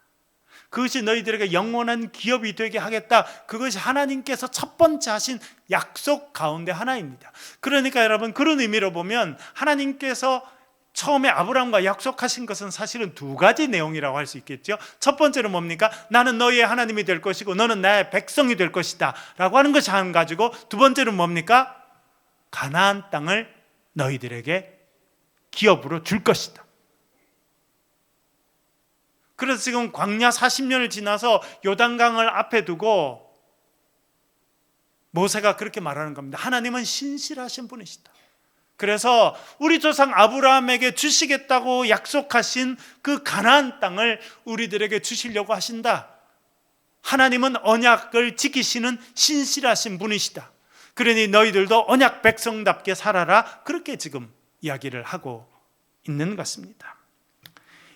그것이 너희들에게 영원한 기업이 되게 하겠다. 그것이 하나님께서 첫 번째 하신 약속 가운데 하나입니다. 그러니까 여러분, 그런 의미로 보면 하나님께서 처음에 아브라함과 약속하신 것은 사실은 두 가지 내용이라고 할 수 있겠죠. 첫 번째는 뭡니까? 나는 너희의 하나님이 될 것이고 너는 나의 백성이 될 것이다 라고 하는 것이 한 가지고, 두 번째는 뭡니까? 가나안 땅을 너희들에게 기업으로 줄 것이다. 그래서 지금 광야 40년을 지나서 요단강을 앞에 두고 모세가 그렇게 말하는 겁니다. 하나님은 신실하신 분이시다. 그래서 우리 조상 아브라함에게 주시겠다고 약속하신 그 가나안 땅을 우리들에게 주시려고 하신다. 하나님은 언약을 지키시는 신실하신 분이시다. 그러니 너희들도 언약 백성답게 살아라. 그렇게 지금 이야기를 하고 있는 것입니다.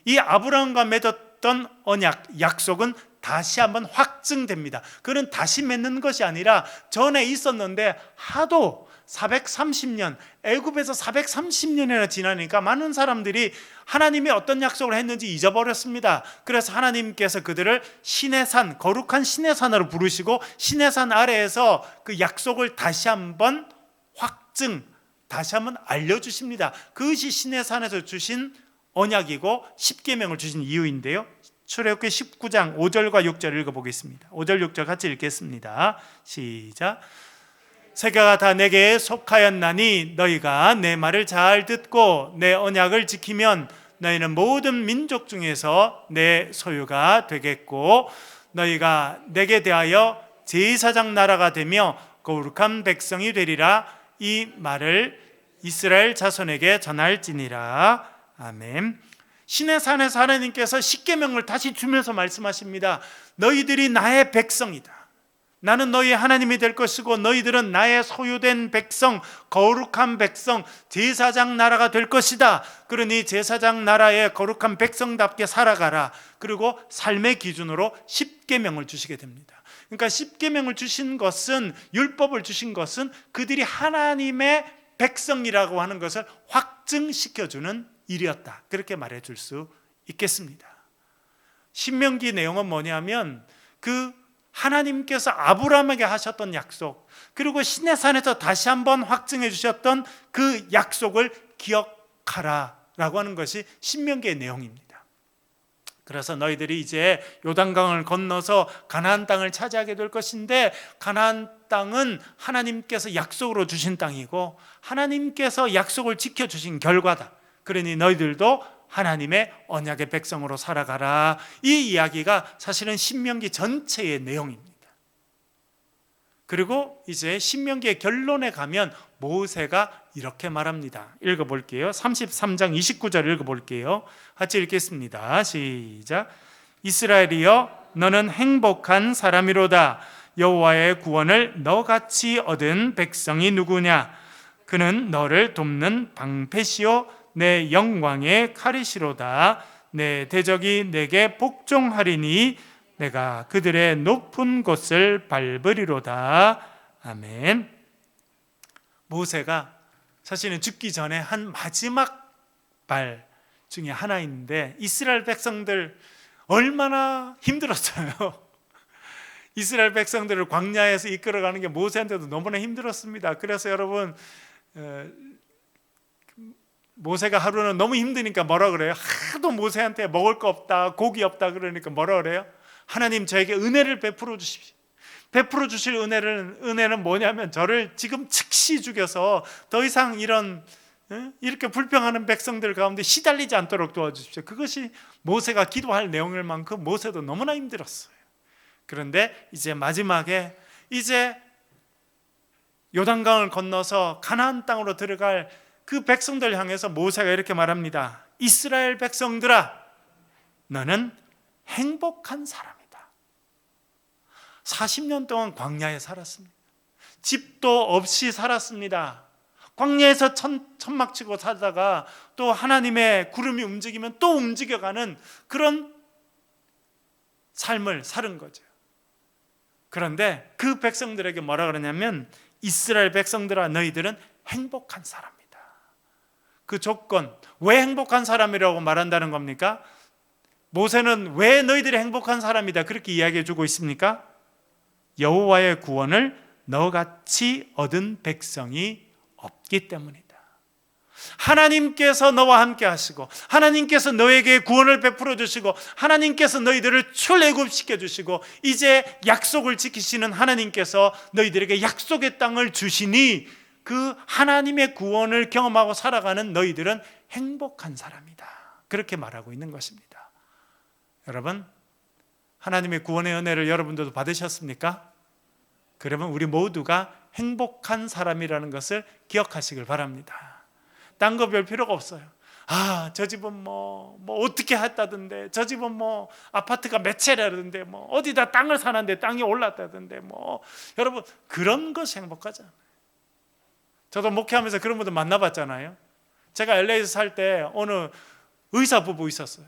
이 아브라함과 맺었던 언약, 약속은 다시 한번 확증됩니다. 그는 다시 맺는 것이 아니라 전에 있었는데 하도 430년, 애굽에서 430년이나 지나니까 많은 사람들이 하나님이 어떤 약속을 했는지 잊어버렸습니다. 그래서 하나님께서 그들을 신의 산, 거룩한 신의 산으로 부르시고 신의 산 아래에서 그 약속을 다시 한번 확증, 다시 한번 알려주십니다. 그것이 신의 산에서 주신 언약이고 십계명을 주신 이유인데요, 출애굽기 19장 5절과 6절 읽어보겠습니다. 5절 6절 같이 읽겠습니다. 시작. 세계가 다 내게 속하였나니 너희가 내 말을 잘 듣고 내 언약을 지키면 너희는 모든 민족 중에서 내 소유가 되겠고 너희가 내게 대하여 제사장 나라가 되며 거룩한 백성이 되리라. 이 말을 이스라엘 자손에게 전할지니라. 아멘. 시내산에서 하나님께서 십계명을 다시 주면서 말씀하십니다. 너희들이 나의 백성이다. 나는 너희의 하나님이 될 것이고 너희들은 나의 소유된 백성, 거룩한 백성, 제사장 나라가 될 것이다. 그러니 제사장 나라의 거룩한 백성답게 살아가라. 그리고 삶의 기준으로 십계명을 주시게 됩니다. 그러니까 십계명을 주신 것은, 율법을 주신 것은 그들이 하나님의 백성이라고 하는 것을 확증시켜주는 일이었다. 그렇게 말해줄 수 있겠습니다. 신명기 내용은 뭐냐면 그 하나님께서 아브라함에게 하셨던 약속, 그리고 시내산에서 다시 한번 확증해 주셨던 그 약속을 기억하라 라고 하는 것이 신명기의 내용입니다. 그래서 너희들이 이제 요단강을 건너서 가나안 땅을 차지하게 될 것인데, 가나안 땅은 하나님께서 약속으로 주신 땅이고 하나님께서 약속을 지켜주신 결과다. 그러니 너희들도 하나님의 언약의 백성으로 살아가라. 이 이야기가 사실은 신명기 전체의 내용입니다. 그리고 이제 신명기의 결론에 가면 모세가 이렇게 말합니다. 읽어볼게요. 33장 29절 읽어볼게요. 같이 읽겠습니다. 시작. 이스라엘이여 너는 행복한 사람이로다. 여호와의 구원을 너같이 얻은 백성이 누구냐? 그는 너를 돕는 방패시요 내 영광의 칼이시로다. 내 대적이 내게 복종하리니 내가 그들의 높은 곳을 밟으리로다. 아멘. 모세가 사실은 죽기 전에 한 마지막 말 중에 하나인데, 이스라엘 백성들 얼마나 힘들었어요. 이스라엘 백성들을 광야에서 이끌어가는 게 모세한테도 너무나 힘들었습니다. 그래서 여러분, 모세가 하루는 너무 힘드니까 뭐라 그래요? 하도 모세한테 먹을 거 없다, 고기 없다 그러니까 뭐라 그래요? 하나님 저에게 은혜를 베풀어 주십시오. 베풀어 주실 은혜는 뭐냐면 저를 지금 즉시 죽여서 더 이상 이렇게 불평하는 백성들 가운데 시달리지 않도록 도와주십시오. 그것이 모세가 기도할 내용일 만큼 모세도 너무나 힘들었어요. 그런데 이제 마지막에 이제 요단강을 건너서 가나안 땅으로 들어갈 그 백성들 향해서 모세가 이렇게 말합니다. 이스라엘 백성들아, 너는 행복한 사람이다. 40년 동안 광야에 살았습니다. 집도 없이 살았습니다. 광야에서 천막치고 살다가 또 하나님의 구름이 움직이면 또 움직여가는 그런 삶을 사는 거죠. 그런데 그 백성들에게 뭐라 그러냐면, 이스라엘 백성들아 너희들은 행복한 사람이다. 그 조건, 왜 행복한 사람이라고 말한다는 겁니까? 모세는 왜 너희들이 행복한 사람이다 그렇게 이야기해 주고 있습니까? 여호와의 구원을 너같이 얻은 백성이 없기 때문이다. 하나님께서 너와 함께 하시고 하나님께서 너에게 구원을 베풀어 주시고 하나님께서 너희들을 출애굽시켜 주시고 이제 약속을 지키시는 하나님께서 너희들에게 약속의 땅을 주시니 그 하나님의 구원을 경험하고 살아가는 너희들은 행복한 사람이다. 그렇게 말하고 있는 것입니다. 여러분, 하나님의 구원의 은혜를 여러분들도 받으셨습니까? 그러면 우리 모두가 행복한 사람이라는 것을 기억하시길 바랍니다. 딴 거 별 필요가 없어요. 저 집은 뭐 어떻게 했다던데, 저 집은 뭐 아파트가 몇 채라던데, 뭐 어디다 땅을 사는데 땅이 올랐다던데, 뭐 여러분 그런 것이 행복하잖아요. 저도 목회하면서 그런 분들 만나봤잖아요. 제가 LA에서 살 때 어느 의사 부부 있었어요.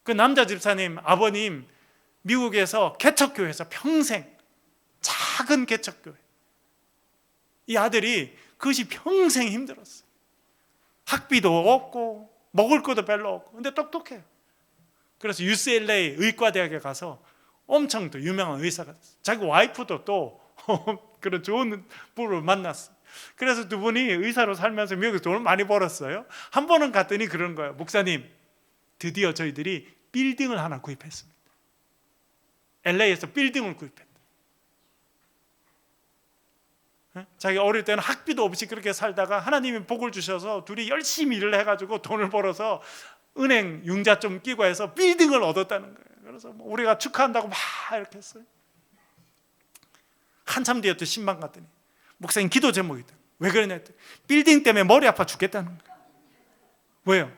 그 남자 집사님 아버님 미국에서 개척교회에서 평생 작은 개척교회, 이 아들이 그것이 평생 힘들었어요. 학비도 없고 먹을 것도 별로 없고, 근데 똑똑해요. 그래서 UCLA 의과대학에 가서 엄청 또 유명한 의사가 됐어요. 자기 와이프도 또 그런 좋은 부부를 만났어요. 그래서 두 분이 의사로 살면서 미국에서 돈을 많이 벌었어요. 한 번은 갔더니 그런 거예요. 목사님, 드디어 저희들이 빌딩을 하나 구입했습니다. LA에서 빌딩을 구입했다. 자기 어릴 때는 학비도 없이 그렇게 살다가 하나님이 복을 주셔서 둘이 열심히 일을 해가지고 돈을 벌어서 은행 융자 좀 끼고 해서 빌딩을 얻었다는 거예요. 그래서 우리가 축하한다고 막 이렇게 했어요. 한참 뒤에 또 신방 갔더니 목사님 기도 제목이다. 왜 그러냐? 빌딩 때문에 머리 아파 죽겠다는 거예요. 왜요?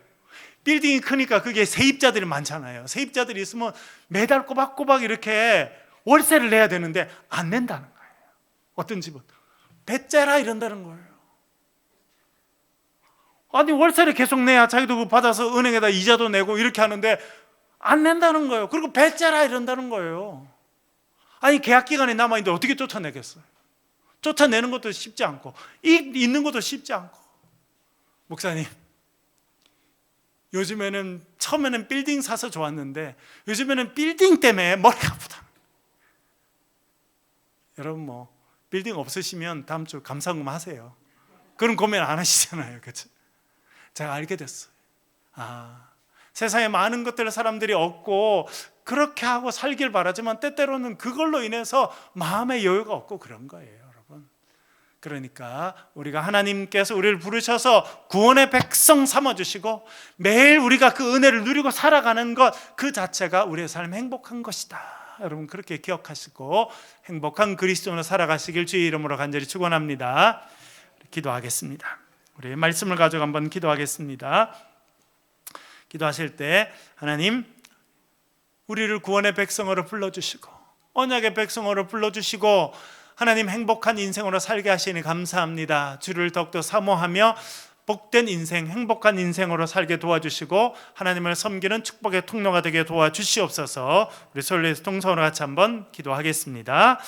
빌딩이 크니까 그게 세입자들이 많잖아요. 세입자들이 있으면 매달 꼬박꼬박 이렇게 월세를 내야 되는데 안 낸다는 거예요. 어떤 집은 배째라 이런다는 거예요. 아니 월세를 계속 내야 자기도 그거 받아서 은행에다 이자도 내고 이렇게 하는데 안 낸다는 거예요. 그리고 배째라 이런다는 거예요. 아니 계약 기간이 남아있는데 어떻게 쫓아내겠어요? 쫓아내는 것도 쉽지 않고 이익 있는 것도 쉽지 않고. 목사님, 요즘에는 처음에는 빌딩 사서 좋았는데 요즘에는 빌딩 때문에 머리가 아프다. 여러분 뭐 빌딩 없으시면 다음 주 감사금 하세요. 그런 고민 안 하시잖아요. 그렇죠? 제가 알게 됐어요. 세상에 많은 것들을 사람들이 얻고 그렇게 하고 살길 바라지만 때때로는 그걸로 인해서 마음의 여유가 없고 그런 거예요, 여러분. 그러니까 우리가 하나님께서 우리를 부르셔서 구원의 백성 삼아주시고 매일 우리가 그 은혜를 누리고 살아가는 것 그 자체가 우리의 삶 행복한 것이다. 여러분 그렇게 기억하시고 행복한 그리스도인으로 살아가시길 주의 이름으로 간절히 축원합니다. 기도하겠습니다. 우리 말씀을 가지고 한번 기도하겠습니다. 기도하실 때 하나님, 우리를 구원의 백성으로 불러주시고 언약의 백성으로 불러주시고 하나님 행복한 인생으로 살게 하시니 감사합니다. 주를 더욱더 사모하며 복된 인생, 행복한 인생으로 살게 도와주시고 하나님을 섬기는 축복의 통로가 되게 도와주시옵소서. 우리 솔로에서 통성으로 같이 한번 기도하겠습니다.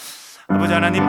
아버지 하나님,